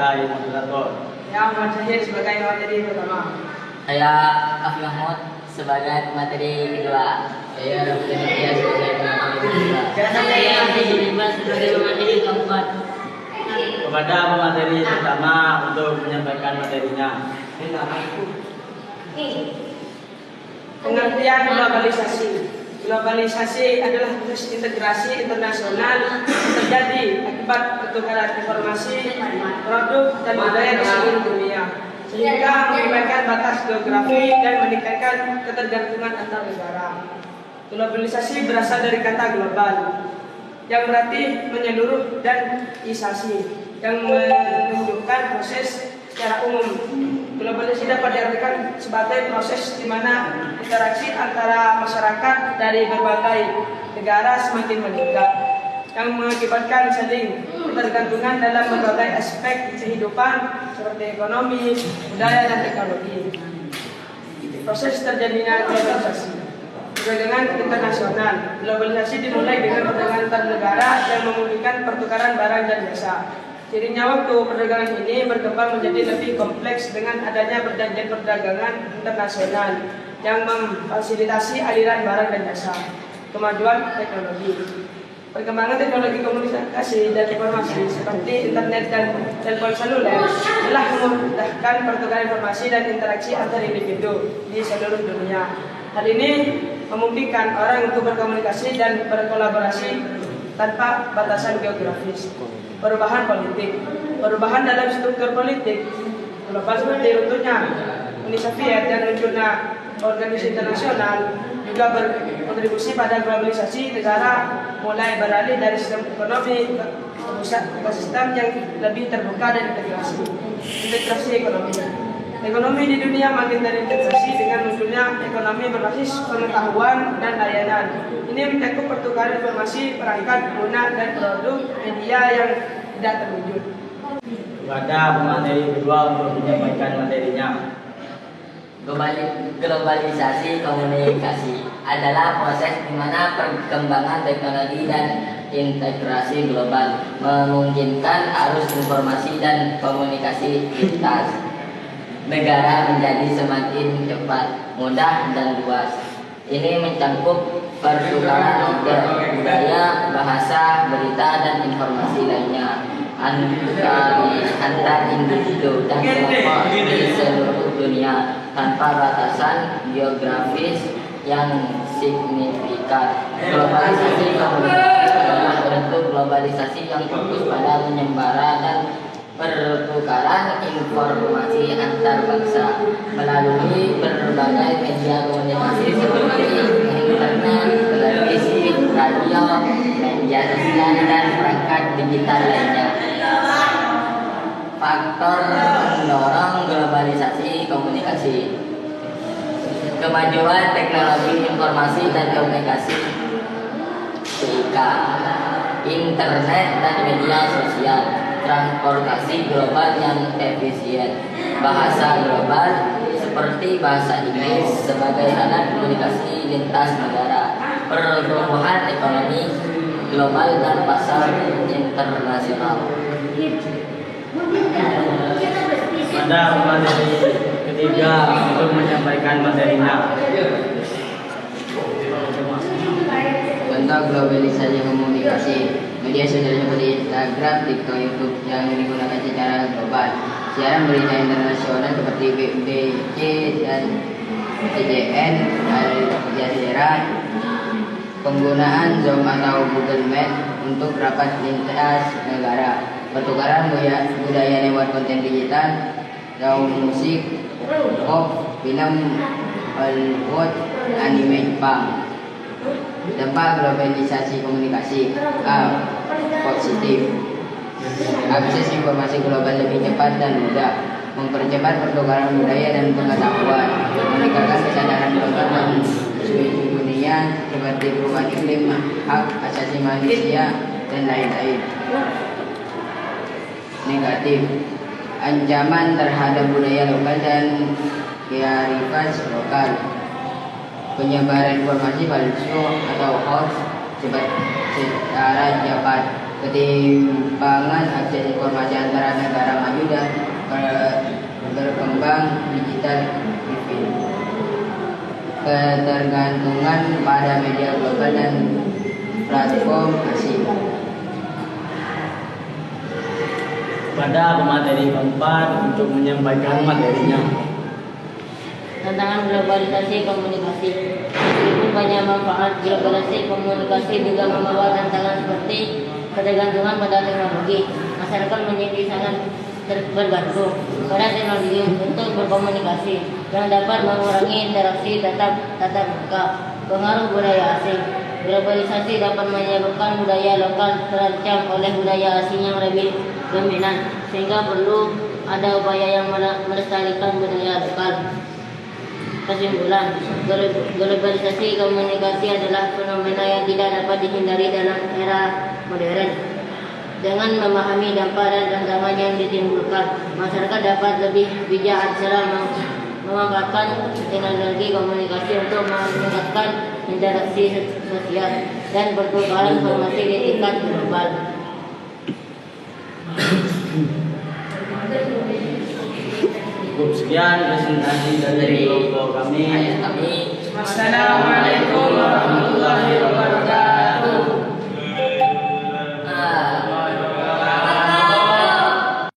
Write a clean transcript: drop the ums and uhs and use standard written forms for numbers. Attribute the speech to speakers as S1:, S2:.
S1: sebagai moderator.
S2: Yang Muhammad Syahid sebagai materi pertama.
S3: Saya Afi Mahmud sebagai materi kedua. Saya Raffi Nurdia sebagai materi kedua.
S4: Saya Andi Dimas sebagai materi keempat.
S1: Kepada pemateri pertama untuk menyampaikan materinya.
S2: Pengertian globalisasi. Globalisasi adalah proses integrasi internasional terjadi akibat pertukaran informasi, produk, dan budaya di seluruh dunia, sehingga meningkatkan batas geografi dan meningkatkan ketergantungan antar negara. Globalisasi berasal dari kata global, yang berarti menyeluruh, dan isasi, yang menunjukkan proses secara umum. Globalisasi dapat diartikan sebagai proses di mana interaksi antara masyarakat dari berbagai negara semakin meningkat, yang mengakibatkan saling ketergantungan dalam berbagai aspek kehidupan seperti ekonomi, budaya, dan teknologi. Proses terjadinya globalisasi. Perdagangan internasional. Globalisasi dimulai dengan perdagangan antar negara yang memungkinkan pertukaran barang dan jasa. Seiringnya waktu, perdagangan ini berkembang menjadi lebih kompleks dengan adanya perjanjian perdagangan internasional yang memfasilitasi aliran barang dan jasa. Kemajuan teknologi. Perkembangan teknologi komunikasi dan informasi seperti internet dan telepon seluler telah memudahkan pertukaran informasi dan interaksi antar individu di seluruh dunia. Hal ini memungkinkan orang untuk berkomunikasi dan berkolaborasi tanpa batasan geografis. Perubahan politik. Perubahan dalam struktur politik global seperti runtuhnya Uni Soviet dan munculnya organisasi internasional juga berkontribusi pada globalisasi. Negara mulai beralih dari sistem ekonomi ke sistem yang lebih terbuka dan integrasi. Integrasi ekonomi. Ekonomi di dunia makin terintegrasi dengan munculnya ekonomi berbasis pengetahuan dan layanan. Ini mencakup pertukaran informasi, perangkat, guna, dan produk media yang tidak terwujud.
S1: Kepada pemateri kedua untuk menyampaikan materinya.
S3: Globalisasi komunikasi adalah proses di mana perkembangan teknologi dan integrasi global memungkinkan arus informasi dan komunikasi lintas negara menjadi semakin cepat, mudah, dan luas. Ini mencakup pertukaran budaya, bahasa, berita, dan informasi lainnya antar individu dan kelompok di seluruh dunia tanpa batasan geografis yang signifikan. Globalisasi komunikasi adalah bentuk globalisasi yang fokus pada penyebaran dan pertukaran informasi antar bangsa melalui berbagai media komunikasi seperti internet, televisi, radio, media sosial, dan perangkat digital lainnya. Faktor mendorong globalisasi komunikasi. Kemajuan teknologi informasi dan komunikasi, TIK, internet dan media sosial, transportasi global yang efisien, bahasa global seperti bahasa Inggris sebagai alat komunikasi lintas negara, pertumbuhan ekonomi global dan pasar internasional.
S1: Pada pemateri ketiga untuk menyampaikan materinya.
S3: Contoh globalisasi komunikasi. Media sosial seperti Instagram, TikTok, YouTube yang digunakan secara global. Siaran berita internasional seperti BBC dan CGN, Al Jazeera. Penggunaan Zoom atau Google Meet untuk rapat lintas negara. Pertukaran budaya lewat konten digital, daun musik, pop, film, Hollywood, anime Jepang. Dampak globalisasi komunikasi. A. Positif. Akses informasi global lebih cepat dan mudah, mempercepat pertukaran budaya dan pengetahuan, meningkatkan kesadaran global dan isu dunia seperti perubahan iklim, hak asasi manusia, dan lain-lain. Negatif. Ancaman terhadap budaya lokal dan kearifan lokal. Penyebaran informasi palsu atau hoax secara cepat. Ketimpangan akses informasi antara negara maju dan berkembang digital living. Ketergantungan pada media global dan platform asing.
S1: Pada pemateri keempat untuk menyampaikan materinya.
S4: Tantangan globalisasi komunikasi. Meskipun banyak manfaat, globalisasi komunikasi juga membawa tantangan seperti ketergantungan pada teknologi. Masyarakat menjadi sangat bergantung pada teknologi untuk berkomunikasi yang dapat mengurangi interaksi tatap muka. Pengaruh budaya asing. Globalisasi dapat menyebabkan budaya lokal terancam oleh budaya asing yang lebih dominan, sehingga perlu ada upaya yang melestarikan budaya lokal. Kesimpulan, globalisasi komunikasi adalah fenomena yang tidak dapat dihindari dalam era modern. Dengan memahami dampak dan tantangan yang ditimbulkan, masyarakat dapat lebih bijak dalam memanfaatkan teknologi komunikasi untuk meningkatkan interaksi sosial dan pertukaran informasi di tingkat global.
S1: Cukup sekian presentasi dari kelompok kami.
S2: Wassalamualaikum warahmatullahi wabarakatuh.